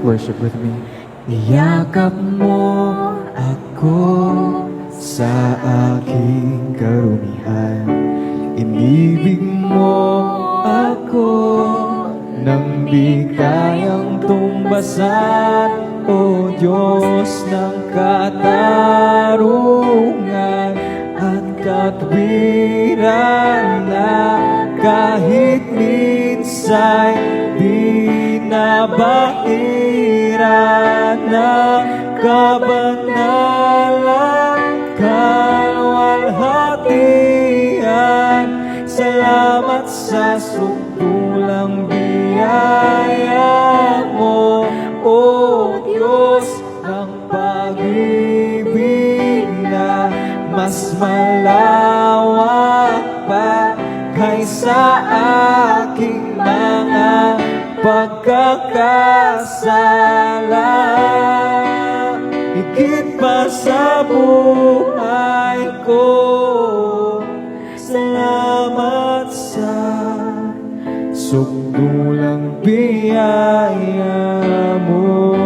Worship with me. Iyakap mo ako Sa aking karumihan, inibig mo ako nang di kayang tumbasan. O Diyos ng katarungan at katwiran na kahit minsa'y di nabahira ng kabanalang kalwalhatian. Salamat sa sukdulang biyaya mo, O Diyos ng pag-ibig na mas malawak pa kaysa aking mga pagkakasala. Higit pa sa buhay ko, salamat sa sukdulang biyaya mo.